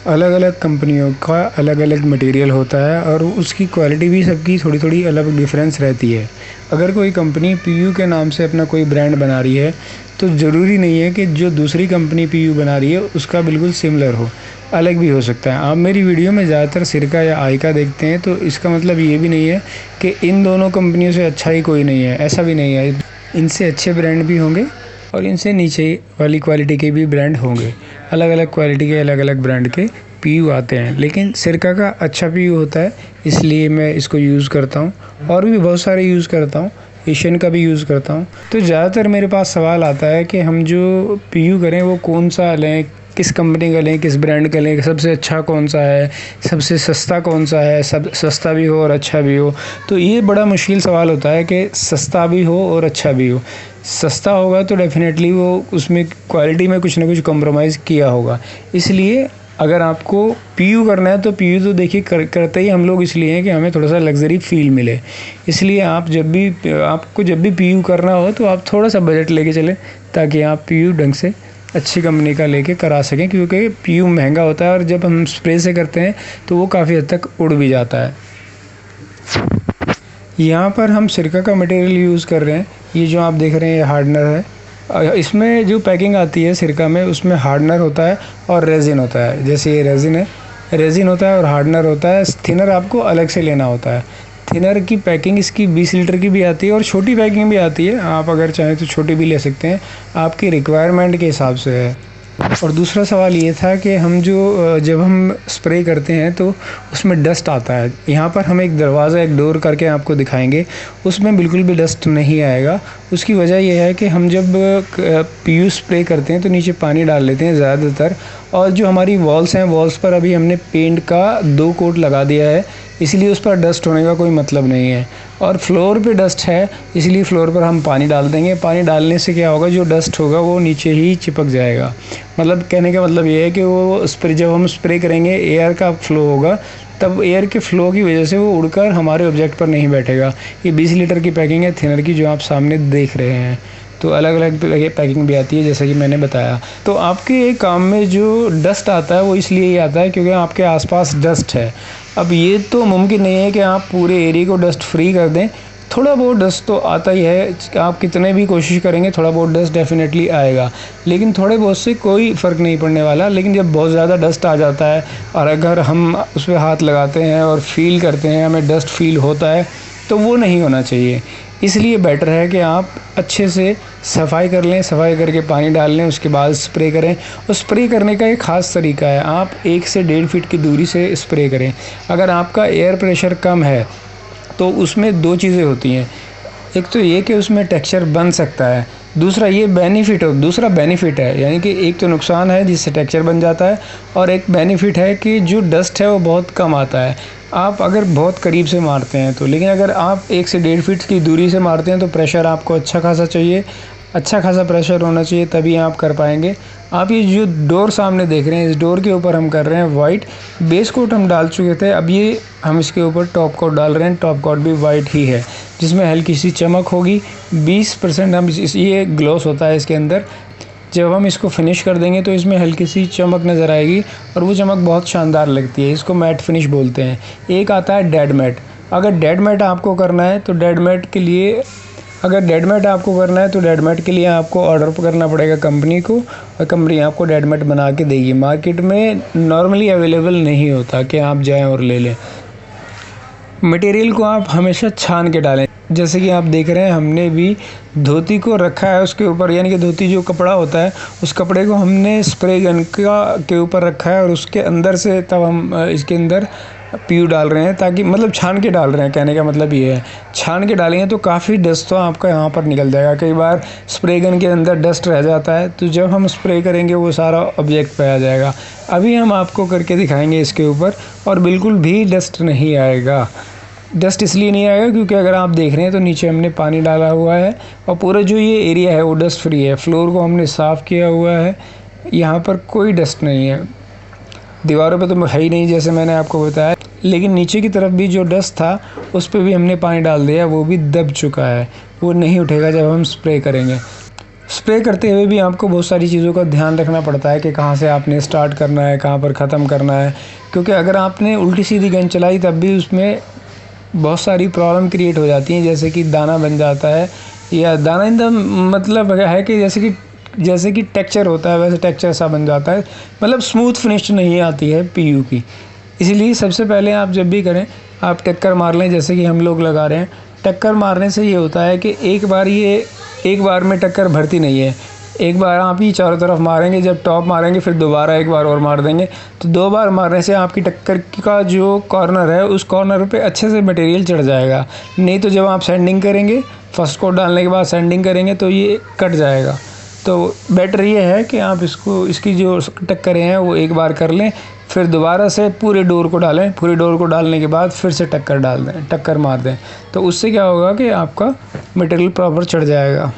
अलग अलग कंपनियों का अलग अलग मटेरियल होता है और उसकी क्वालिटी भी सबकी थोड़ी थोड़ी अलग डिफरेंस रहती है। अगर कोई कंपनी पीयू के नाम से अपना कोई ब्रांड बना रही है तो ज़रूरी नहीं है कि जो दूसरी कंपनी पीयू बना रही है उसका बिल्कुल सिमिलर हो, अलग भी हो सकता है। आप मेरी वीडियो में ज़्यादातर सिरका या आइका देखते हैं तो इसका मतलब ये भी नहीं है कि इन दोनों कंपनियों से अच्छा ही कोई नहीं है, ऐसा भी नहीं है। इनसे अच्छे ब्रांड भी होंगे और इनसे नीचे वाली क्वालिटी के भी ब्रांड होंगे। अलग अलग क्वालिटी के अलग अलग ब्रांड के पीयू आते हैं, लेकिन सिरका का अच्छा पीयू होता है इसलिए मैं इसको यूज़ करता हूँ। और भी बहुत सारे यूज़ करता हूँ, एशियन का भी यूज़ करता हूँ। तो ज़्यादातर मेरे पास सवाल आता है कि हम जो पीयू करें वो कौन सा लें, किस कंपनी का लें, किस ब्रांड का लें, सबसे अच्छा कौन सा है, सबसे सस्ता कौन सा है, सब सस्ता भी हो और अच्छा भी हो। तो ये बड़ा मुश्किल सवाल होता है कि सस्ता भी हो और अच्छा भी हो। सस्ता होगा तो डेफ़िनेटली वो उसमें क्वालिटी में कुछ ना कुछ कॉम्प्रोमाइज़ किया होगा। इसलिए अगर आपको पीयू करना है तो पीयू तो देखिए करते ही हम लोग इसलिए हैं कि हमें थोड़ा सा लग्जरी फील मिले। इसलिए आपको जब भी पीयू करना हो तो आप थोड़ा सा बजट लेके चलें ताकि आप पीयू ढंग से अच्छी कंपनी का लेके करा सकें, क्योंकि पीयू महंगा होता है और जब हम स्प्रे से करते हैं तो वो काफ़ी हद तक उड़ भी जाता है। यहाँ पर हम सिरका का मटेरियल यूज़ कर रहे हैं। ये जो आप देख रहे हैं ये हार्डनर है। इसमें जो पैकिंग आती है सिरका में उसमें हार्डनर होता है और रेजिन होता है। जैसे ये रेजिन है, रेजिन होता है और हार्डनर होता है। थिनर आपको अलग से लेना होता है। थिनर की पैकिंग इसकी 20 लीटर की भी आती है और छोटी पैकिंग भी आती है। आप अगर चाहें तो छोटी भी ले सकते हैं, आपकी रिक्वायरमेंट के हिसाब से है। और दूसरा सवाल ये था कि जब हम स्प्रे करते हैं तो उसमें डस्ट आता है। यहाँ पर हम एक दरवाज़ा, एक डोर करके आपको दिखाएंगे, उसमें बिल्कुल भी डस्ट नहीं आएगा। उसकी वजह यह है कि हम जब पीयू स्प्रे करते हैं तो नीचे पानी डाल लेते हैं ज़्यादातर, और जो हमारी वॉल्स हैं वॉल्स पर अभी हमने पेंट का 2 कोट लगा दिया है, इसलिए उस पर डस्ट होने का कोई मतलब नहीं है। और फ्लोर पे डस्ट है इसलिए फ्लोर पर हम पानी डाल देंगे। पानी डालने से क्या होगा, जो डस्ट होगा वो नीचे ही चिपक जाएगा। मतलब कहने का मतलब ये है कि वो जब हम स्प्रे करेंगे एयर का फ्लो होगा, तब एयर के फ्लो की वजह से वो उड़कर हमारे ऑब्जेक्ट पर नहीं बैठेगा। ये 20 लीटर की पैकिंग है थिनर की जो आप सामने देख रहे हैं। तो अलग अलग पैकिंग भी आती है जैसा कि मैंने बताया। तो आपके काम में जो डस्ट आता है वो इसलिए ही आता है क्योंकि आपके आसपास डस्ट है। अब ये तो मुमकिन नहीं है कि आप पूरे एरिया को डस्ट फ्री कर दें। थोड़ा बहुत डस्ट तो आता ही है, आप कितने भी कोशिश करेंगे थोड़ा बहुत डस्ट डेफिनेटली आएगा, लेकिन थोड़े बहुत से कोई फ़र्क नहीं पड़ने वाला। लेकिन जब बहुत ज़्यादा डस्ट आ जाता है और अगर हम उस पर हाथ लगाते हैं और फील करते हैं, हमें डस्ट फील होता है, तो वो नहीं होना चाहिए। इसलिए बेटर है कि आप अच्छे से सफाई कर लें, सफाई करके पानी डाल लें, उसके बाद स्प्रे करें। और स्प्रे करने का एक ख़ास तरीका है, आप 1 से 1.5 फीट की दूरी से स्प्रे करें। अगर आपका एयर प्रेशर कम है तो उसमें 2 चीज़ें होती हैं। एक तो ये कि उसमें टेक्सचर बन सकता है, दूसरा बेनिफिट है, यानी कि एक तो नुकसान है जिससे टेक्सचर बन जाता है, और एक बेनिफिट है कि जो डस्ट है वो बहुत कम आता है आप अगर बहुत करीब से मारते हैं तो। लेकिन अगर आप 1 से 1.5 फीट की दूरी से मारते हैं तो प्रेशर आपको अच्छा खासा प्रेशर होना चाहिए, तभी आप कर पाएंगे। आप ये जो डोर सामने देख रहे हैं, इस डोर के ऊपर हम कर रहे हैं वाइट। बेस कोट हम डाल चुके थे, अब ये हम इसके ऊपर टॉप कोट डाल रहे हैं। टॉप कोट भी वाइट ही है जिसमें हल्की सी चमक होगी। 20% हम ये ग्लॉस होता है इसके अंदर। जब हम इसको फिनिश कर देंगे तो इसमें हल्की सी चमक नज़र आएगी और वो चमक बहुत शानदार लगती है। इसको मैट फिनिश बोलते हैं। एक आता है डेड मैट। अगर डेड मैट आपको करना है तो डेड मैट के लिए आपको ऑर्डर करना पड़ेगा कंपनी को, और कंपनी आपको डेड मैट बना के देगी। मार्केट में नॉर्मली अवेलेबल नहीं होता कि आप जाएं और ले लें। मटेरियल को आप हमेशा छान के डालें। जैसे कि आप देख रहे हैं हमने भी धोती को रखा है उसके ऊपर, यानी कि धोती जो कपड़ा होता है उस कपड़े को हमने स्प्रे गन के ऊपर रखा है और उसके अंदर से तब हम इसके अंदर पीयू डाल रहे हैं, ताकि मतलब छान के डाल रहे हैं। कहने का मतलब ये है, छान के डालेंगे तो काफ़ी डस्ट तो आपका यहाँ पर निकल जाएगा। कई बार स्प्रे गन के अंदर डस्ट रह जाता है, तो जब हम स्प्रे करेंगे वो सारा ऑब्जेक्ट पे आ जाएगा। अभी हम आपको करके दिखाएंगे इसके ऊपर, और बिल्कुल भी डस्ट नहीं आएगा। डस्ट इसलिए नहीं आएगा क्योंकि अगर आप देख रहे हैं तो नीचे हमने पानी डाला हुआ है और पूरा जो ये एरिया है वो डस्ट फ्री है। फ्लोर को हमने साफ़ किया हुआ है, यहाँ पर कोई डस्ट नहीं है। दीवारों पे तो है ही नहीं जैसे मैंने आपको बताया, लेकिन नीचे की तरफ भी जो डस्ट था उस पर भी हमने पानी डाल दिया, वो भी दब चुका है, वो नहीं उठेगा जब हम स्प्रे करेंगे। स्प्रे करते हुए भी आपको बहुत सारी चीज़ों का ध्यान रखना पड़ता है कि कहाँ से आपने स्टार्ट करना है, कहाँ पर ख़त्म करना है, क्योंकि अगर आपने उल्टी सीधी गन चलाई तब भी उसमें बहुत सारी प्रॉब्लम क्रिएट हो जाती हैं, जैसे कि दाना बन जाता है, या दाना इन द मतलब है कि जैसे कि टेक्सचर होता है वैसे टेक्सचर सा बन जाता है, मतलब स्मूथ फिनिश नहीं आती है पीयू की। इसीलिए सबसे पहले आप जब भी करें आप टक्कर मार लें, जैसे कि हम लोग लगा रहे हैं। टक्कर मारने से ये होता है कि एक बार में टक्कर भरती नहीं है। एक बार आप ही चारों तरफ मारेंगे, जब टॉप मारेंगे फिर दोबारा एक बार और मार देंगे, तो 2 बार मारने से आपकी टक्कर का जो कॉर्नर है उस कॉर्नर पे अच्छे से मटेरियल चढ़ जाएगा। नहीं तो जब आप सैंडिंग करेंगे, फर्स्ट कोट डालने के बाद सैंडिंग करेंगे तो ये कट जाएगा। तो बेटर ये है कि आप इसकी जो टक्करें हैं वो एक बार कर लें, फिर दोबारा से पूरे डोर को डालें। पूरे डोर को डालने के बाद फिर से टक्कर डाल दें, टक्कर मार दें, तो उससे क्या होगा कि आपका मटेरियल प्रॉपर चढ़ जाएगा।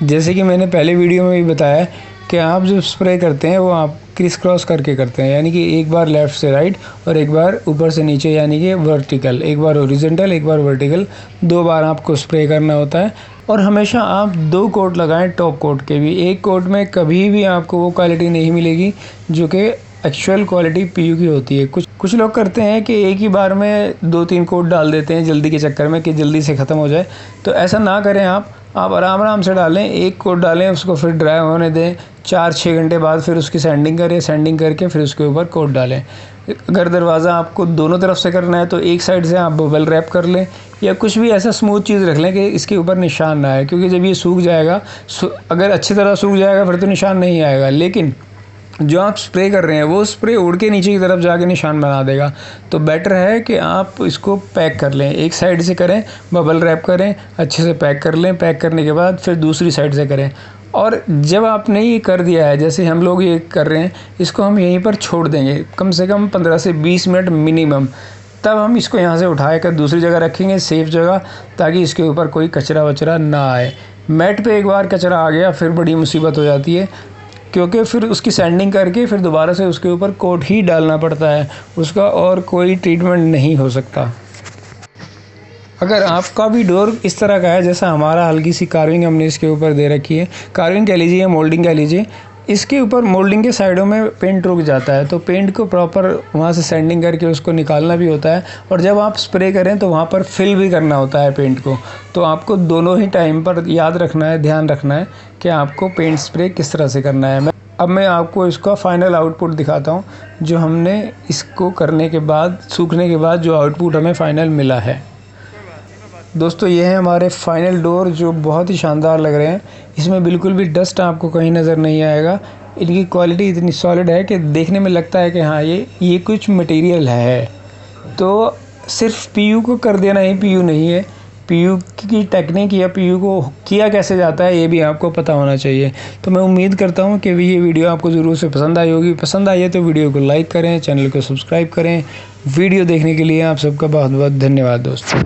जैसे कि मैंने पहले वीडियो में भी बताया कि आप जो स्प्रे करते हैं वो आप क्रिस क्रॉस करके करते हैं, यानी कि एक बार लेफ़्ट से राइट और एक बार ऊपर से नीचे, यानी कि वर्टिकल, एक बार हॉरिजॉन्टल एक बार वर्टिकल, 2 बार आपको स्प्रे करना होता है। और हमेशा आप 2 कोट लगाएं टॉप कोट के भी। एक कोट में कभी भी आपको वो क्वालिटी नहीं मिलेगी जो कि एक्चुअल क्वालिटी पीयू की होती है। कुछ लोग करते हैं कि एक ही बार में 2-3 कोट डाल देते हैं जल्दी के चक्कर में कि जल्दी से ख़त्म हो जाए, तो ऐसा ना करें। आप आराम से डालें, एक कोट डालें, उसको फिर ड्राई होने दें, 4-6 घंटे बाद फिर उसकी सैंडिंग करें, सैंडिंग करके फिर उसके ऊपर कोट डालें। अगर दरवाज़ा आपको दोनों तरफ से करना है तो एक साइड से आप बबल रैप कर लें, या कुछ भी ऐसा स्मूथ चीज़ रख लें कि इसके ऊपर निशान ना आए, क्योंकि जब ये सूख जाएगा, अगर अच्छी तरह सूख जाएगा फिर तो निशान नहीं आएगा, लेकिन जो आप स्प्रे कर रहे हैं वो स्प्रे उड़ के नीचे की तरफ जाके निशान बना देगा। तो बेटर है कि आप इसको पैक कर लें, एक साइड से करें, बबल रैप करें, अच्छे से पैक कर लें। पैक करने के बाद फिर दूसरी साइड से करें। और जब आपने ये कर दिया है, जैसे हम लोग ये कर रहे हैं, इसको हम यहीं पर छोड़ देंगे कम से कम 15 से 20 मिनट मिनिमम। तब हम इसको यहाँ से उठा कर दूसरी जगह रखेंगे, सेफ़ जगह, ताकि इसके ऊपर कोई कचरा वचरा ना आए। मैट पे एक बार कचरा आ गया फिर बड़ी मुसीबत हो जाती है, क्योंकि फिर उसकी सैंडिंग करके फिर दोबारा से उसके ऊपर कोट ही डालना पड़ता है, उसका और कोई ट्रीटमेंट नहीं हो सकता। अगर आपका भी डोर इस तरह का है जैसा हमारा, हल्की सी कार्विंग हमने इसके ऊपर दे रखी है, कार्विंग कह लीजिए या मोल्डिंग कह लीजिए, इसके ऊपर मोल्डिंग के साइडों में पेंट रुक जाता है, तो पेंट को प्रॉपर वहाँ से सैंडिंग करके उसको निकालना भी होता है, और जब आप स्प्रे करें तो वहाँ पर फिल भी करना होता है पेंट को। तो आपको दोनों ही टाइम पर याद रखना है, ध्यान रखना है कि आपको पेंट स्प्रे किस तरह से करना है। अब मैं आपको इसका फाइनल आउटपुट दिखाता हूँ, जो हमने इसको करने के बाद, सूखने के बाद जो आउटपुट हमें फाइनल मिला है। दोस्तों ये है हमारे फाइनल डोर, जो बहुत ही शानदार लग रहे हैं। इसमें बिल्कुल भी डस्ट आपको कहीं नज़र नहीं आएगा। इनकी क्वालिटी इतनी सॉलिड है कि देखने में लगता है कि हाँ ये कुछ मटेरियल है। तो सिर्फ पीयू को कर देना ही पीयू नहीं है, पीयू की टेक्निक या पीयू को किया कैसे जाता है ये भी आपको पता होना चाहिए। तो मैं उम्मीद करता हूँ कि ये वीडियो आपको ज़रूर से पसंद आई होगी। पसंद आई है तो वीडियो को लाइक करें, चैनल को सब्सक्राइब करें। वीडियो देखने के लिए आप सबका बहुत बहुत धन्यवाद दोस्तों।